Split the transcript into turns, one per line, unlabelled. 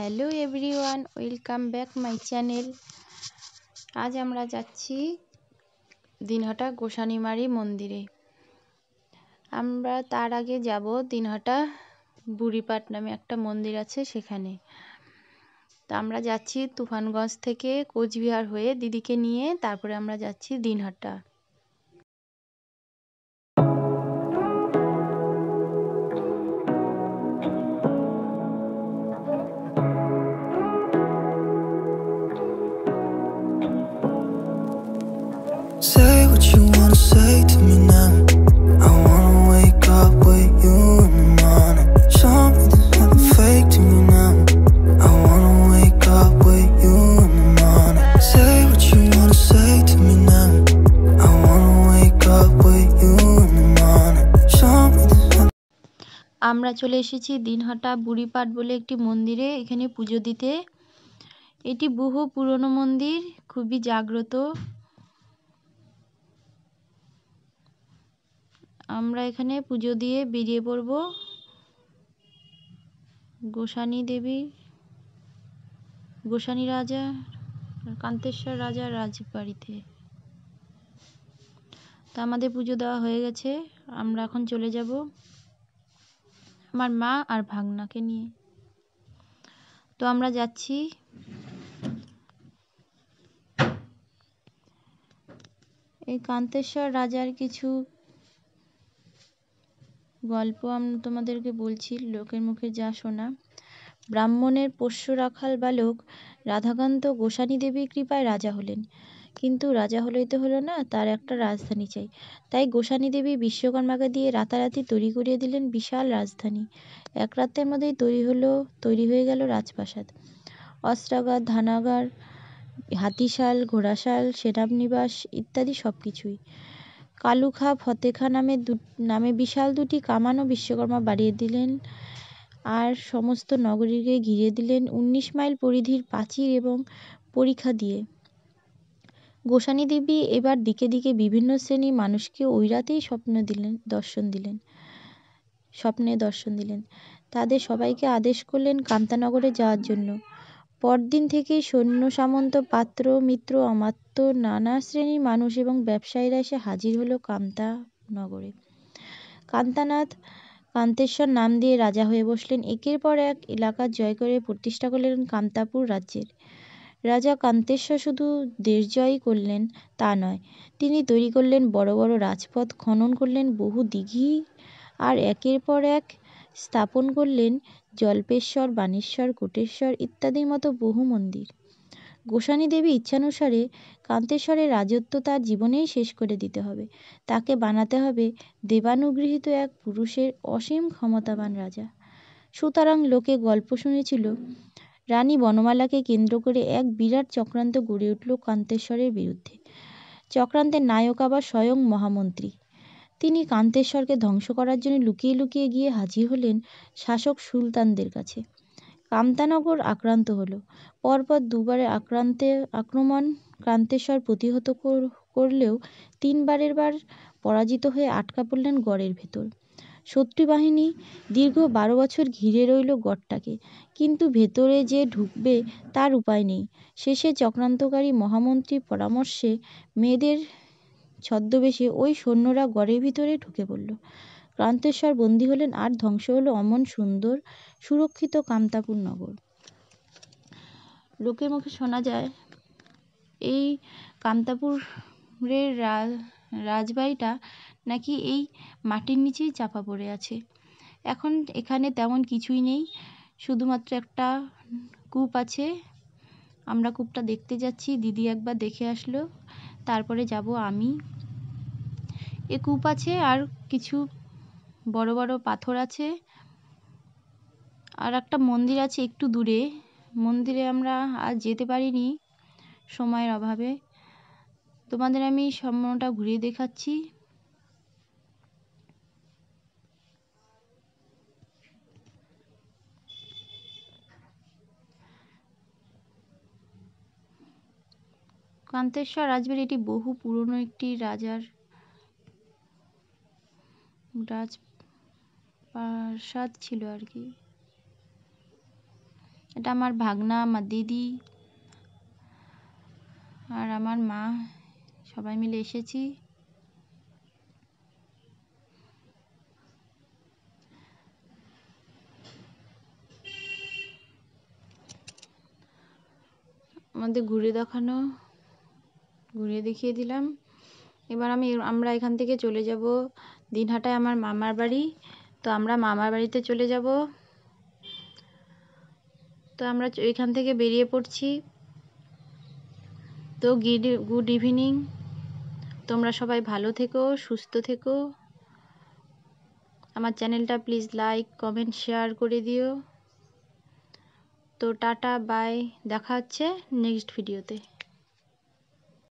Hello everyone, welcome back my channel. আজ আমরা যাচ্ছি দিনহাটা গোসানিমারি মন্দিরে। আমরা তার আগে যাব দিনহাটা বুড়িপাট নামে একটা মন্দির আছে সেখানে। তা আমরা যাচ্ছি তুফানগঞ্জ থেকে কোচবিহার হয়ে দিদিকে নিয়ে, তারপরে আমরা যাচ্ছি Dinhata.
Say what you wanna say to me now. I wanna wake up with you in the morning. Show me there's nothing fake to me now. I wanna wake up with you in the morning. Say what you wanna say to me now. I wanna wake up with you in the morning. Show me there's nothing.
আমরা চলে এসেছি দিনহাটা বুড়িপাট বলে একটি মন্দিরে, এখানে পুজো দিতে। এটি বহু পুরনো মন্দির, খুবই জাগ্রত। আমরা এখানে পুজো দিয়ে বেরিয়ে পড়ব গোসানি রাজা কান্তেশ্বর রাজার রাজবাড়িতে। তা আমাদের পুজো দেওয়া হয়ে গেছে, আমরা এখন চলে যাব আমার মা আর ভাগনাকে নিয়ে। তো আমরা যাচ্ছি। এই কান্তেশ্বর রাজার কিছু গল্প আমি তোমাদেরকে বলছি, লোকের মুখে যা শোনা। ব্রাহ্মণের পোষ্য রাখাল বালক রাধাকান্ত গোসানি দেবীর কৃপায় রাজা হলেন। কিন্তু রাজা হলেই তো হলো না, তার একটা রাজধানী চাই। তাই গোসানি দেবী বিশ্বকর্মাকে দিয়ে রাতারাতি তৈরি করিয়ে দিলেন বিশাল রাজধানী। এক রাতের মধ্যেই তৈরি হয়ে গেল রাজপ্রাসাদ, অস্ত্রাগার, ধানাগার, হাতিশাল, ঘোড়াশাল, সেনানিবাস ইত্যাদি সব কিছুই। কালুখা, ফতেখা নামে বিশাল দুটি কামানও বিশ্বকর্মা বাড়িয়ে দিলেন, আর সমস্ত নগরীকে ঘিরে দিলেন 19 মাইল পরিধির প্রাচীর এবং পরিখা দিয়ে। গোসানি দেবী এবার দিকে দিকে বিভিন্ন শ্রেণীর মানুষকে ওই রাতেই স্বপ্নে দর্শন দিলেন। তাদের সবাইকে আদেশ করলেন কামতানগরে যাওয়ার জন্য। পরদিন থেকেই সৈন্য সামন্ত, পাত্র, মিত্র, অমাত্য, নানা শ্রেণীর মানুষ এবং ব্যবসায়ীরা এসে হাজির হলো কামতানগরে। কান্তানাথ কান্তেশ্বর নাম দিয়ে রাজা হয়ে বসলেন। একের পর এক এলাকা জয় করে প্রতিষ্ঠা করলেন কামতাপুর রাজ্যের। রাজা কান্তেশ্বর শুধু দেশ জয়ই করলেন তা নয়, তিনি তৈরি করলেন বড় বড় রাজপথ, খনন করলেন বহু দিঘি, আর একের পর এক স্থাপন করলেন জল্পেশ্বর, বানেশ্বর, কোটেশ্বর ইত্যাদির মতো বহু মন্দির। গোসানি দেবী ইচ্ছানুসারে কান্তেশ্বরের রাজত্ব তার জীবনেই শেষ করে দিতে হবে। তাকে বানাতে হবে দেবানুগৃহীত এক পুরুষের অসীম ক্ষমতাবান রাজা। সুতরাং লোকে গল্প শুনেছিল, রানী বনমালাকে কেন্দ্র করে এক বিরাট চক্রান্ত গড়ে উঠল কান্তেশ্বরের বিরুদ্ধে। চক্রান্তের নায়ক আবার স্বয়ং মহামন্ত্রী। তিনি কান্তেশ্বরকে ধ্বংস করার জন্য লুকিয়ে লুকিয়ে গিয়ে হাজির হলেন শাসক সুলতানদের কাছে। কামতানগর আক্রান্ত হলো। পরপর দুবারের আক্রমণ কান্তেশ্বর প্রতিহত করলেও 3বারের বার পরাজিত হয়ে আটকা পড়লেন গড়ের ভেতর। শত্রু বাহিনী দীর্ঘ 12 বছর ঘিরে রইল গড়টাকে, কিন্তু ভেতরে যে ঢুকবে তার উপায় নেই। শেষে চক্রান্তকারী মহামন্ত্রীর পরামর্শে মেয়েদের ছদ্মবেশে ওই সৈন্যরা গড়ের ভিতরে ঢুকে পড়ল। কান্তেশ্বর বন্দী হলেন, আর ধ্বংস হলো অমন সুন্দর সুরক্ষিত কামতাপুর নগর। লোকের মুখে শোনা যায়, এই কামতাপুরের রাজবাড়িটা নাকি এই মাটির নিচেই চাপা পড়ে আছে। এখন এখানে তেমন কিছুই নেই, শুধুমাত্র একটা কূপ আছে। আমরা কূপটা দেখতে যাচ্ছি, দিদি একবার দেখে আসলো, তারপরে যাব আমি। এ কূপ আছে, আর কিছু বড় বড় পাথর আছে, আর একটা মন্দির আছে একটু দূরে। মন্দিরে আমরা আজ যেতে পারিনি সময়ের অভাবে। তোমাদের আমি সম্পূর্ণটা ঘুরিয়ে দেখাচ্ছি। কান্তেশ্বর রাজবাড়ি এটি বহু পুরনো একটি রাজার রাজপ্রাসাদ ছিল আর কি। এটা আমার ভাগনা, আমার দিদি আর আমার মা, সবাই মিলে এসেছি। আমাদের ঘুরে দেখিয়ে দিলাম। এবার আমরা এখান থেকে চলে যাব দিনহাটায়, আমার মামার বাড়ি। তো আমরা মামার বাড়িতে চলে যাব। তো আমরা এখান থেকে বেরিয়ে পড়ছি। তো গুড ইভিনিং, তোমরা সবাই ভালো থেকো, সুস্থ থেকো। আমার চ্যানেলটা প্লিজ লাইক, কমেন্ট, শেয়ার করে দিও। তো টাটা, বাই, দেখা হচ্ছে নেক্সট ভিডিওতে।